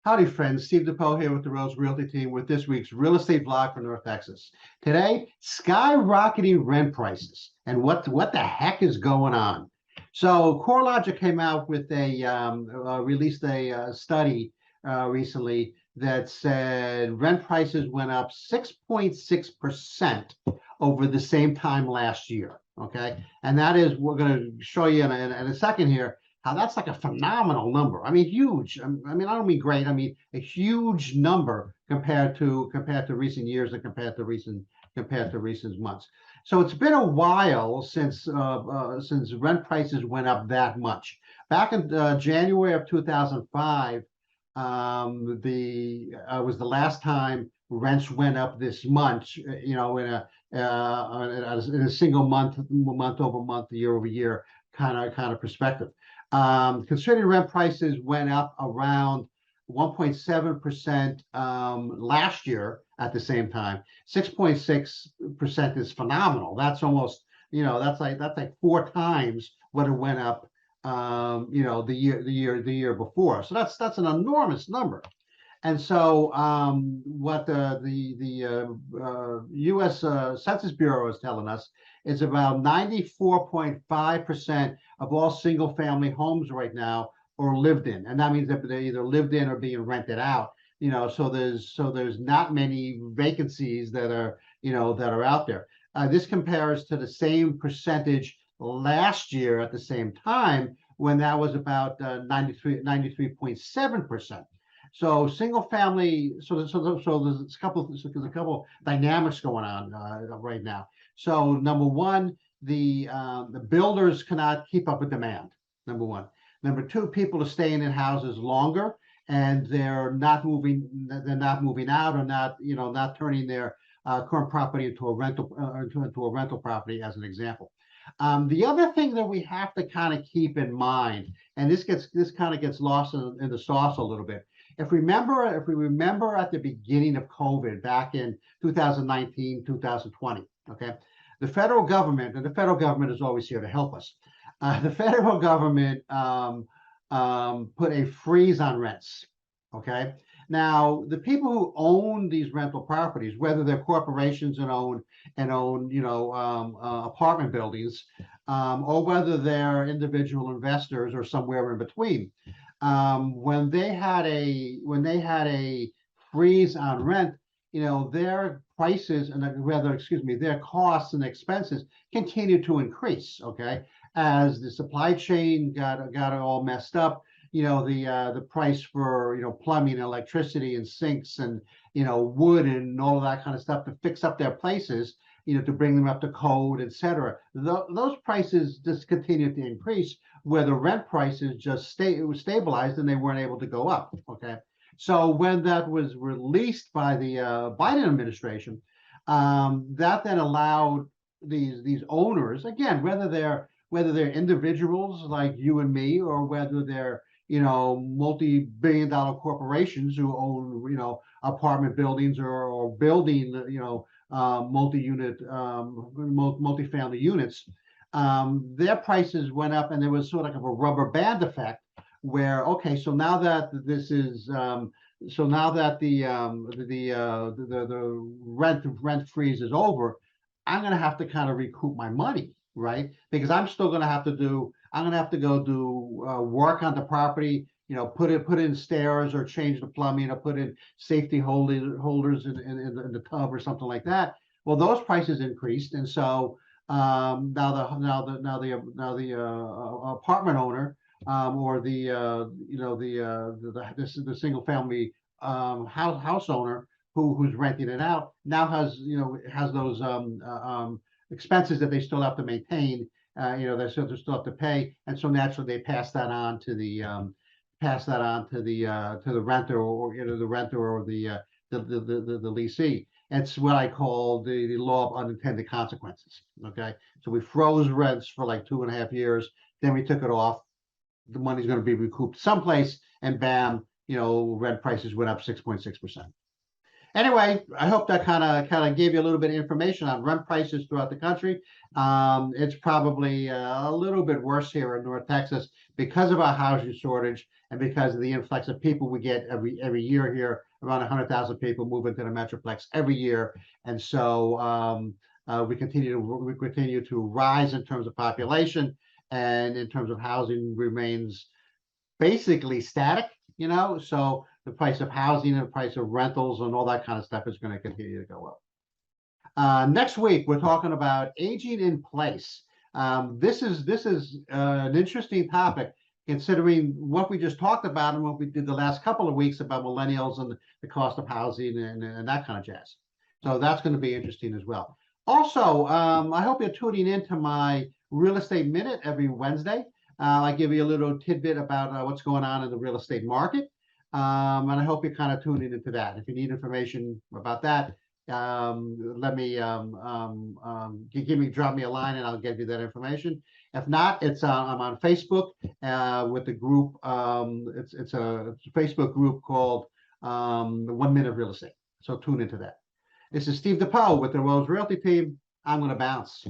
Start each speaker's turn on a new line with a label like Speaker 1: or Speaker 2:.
Speaker 1: Howdy, friends. Steve DePoe here with the Rose Realty team with this week's real estate vlog for North Texas. Today, skyrocketing rent prices and what the heck is going on. So CoreLogic came out with released a study recently that said rent prices went up 6.6% over the same time last year. Okay, and that is, we're going to show you in a second here, how that's like a phenomenal number. I mean, huge. I mean, I don't mean great. I mean, a huge number compared to recent years and compared to recent months. So it's been a while since rent prices went up that much. Back in January of 2005, was the last time rents went up this much. You know, in a single month over month, year over year kind of perspective. Considering rent prices went up around 1.7% last year at the same time. 6.6% is phenomenal. That's almost, that's like 4 times what it went up, the year before. So that's an enormous number. And so what the U.S. Census Bureau is telling us is about 94.5% of all single-family homes right now are lived in, and that means that they're either lived in or being rented out. So there's not many vacancies that are out there. This compares to the same percentage last year at the same time, when that was about 93.7%. So single family, so there's a couple dynamics going on right now. So number one, the builders cannot keep up with demand. Number one. Number two, people are staying in houses longer, and they're not moving out, or not turning their current property into a rental property, as an example. The other thing that we have to kind of keep in mind, and this kind of gets lost in the sauce a little bit. If we remember at the beginning of COVID back in 2019, 2020, okay, the federal government, and the federal government is always here to help us. The federal government put a freeze on rents. Okay, now the people who own these rental properties, whether they're corporations and own apartment buildings, or whether they're individual investors or somewhere in between, when they had a freeze on rent, their prices, and their costs and expenses continued to increase. Okay, as the supply chain got all messed up, the price for plumbing, electricity, and sinks, and wood, and all of that kind of stuff to fix up their places, to bring them up to code, etc. Those prices just continued to increase, where the rent prices just stabilized, and they weren't able to go up. Okay, so when that was released by the Biden administration, that then allowed these owners, again, whether they're individuals like you and me, or whether they're multi-billion-dollar corporations who own apartment buildings, or building multi-unit multi-family units, their prices went up, and there was sort of a rubber band effect, where, okay, so now that this is so now that the rent freeze is over, I'm going to have to kind of recoup my money, right? Because I'm still going to have to go do work on the property, put in stairs, or change the plumbing, or put in safety holders in the tub, or something like that. Well, those prices increased, and so now the apartment owner, or the single family house owner who's renting it out, now has those expenses that they still have to maintain. They still have to pay, and so naturally they pass that on to the renter, or the renter, or the leasee. It's what I call the law of unintended consequences. Okay, so we froze rents for like 2.5 years, then we took it off. The money's going to be recouped someplace, and bam, rent prices went up 6.6%. Anyway, I hope that kind of gave you a little bit of information on rent prices throughout the country. It's probably a little bit worse here in North Texas because of our housing shortage, and because of the influx of people we get every year here, around 100,000 people move into the Metroplex every year, and so we continue to rise in terms of population, and in terms of housing remains basically static. So the price of housing and the price of rentals and all that kind of stuff is going to continue to go up. Next week, we're talking about aging in place. This is an interesting topic, considering what we just talked about and what we did the last couple of weeks about millennials and the cost of housing and that kind of jazz. So that's going to be interesting as well. Also, I hope you're tuning into my Real Estate Minute every Wednesday. I give you a little tidbit about what's going on in the real estate market. And I hope you're kind of tuning into that. If you need information about that, let me drop me a line and I'll give you that information. If not, I'm on Facebook with the group. It's a Facebook group called 1 Minute Real Estate. So tune into that. This is Steve DePoe with the Rose Realty team. I'm going to bounce.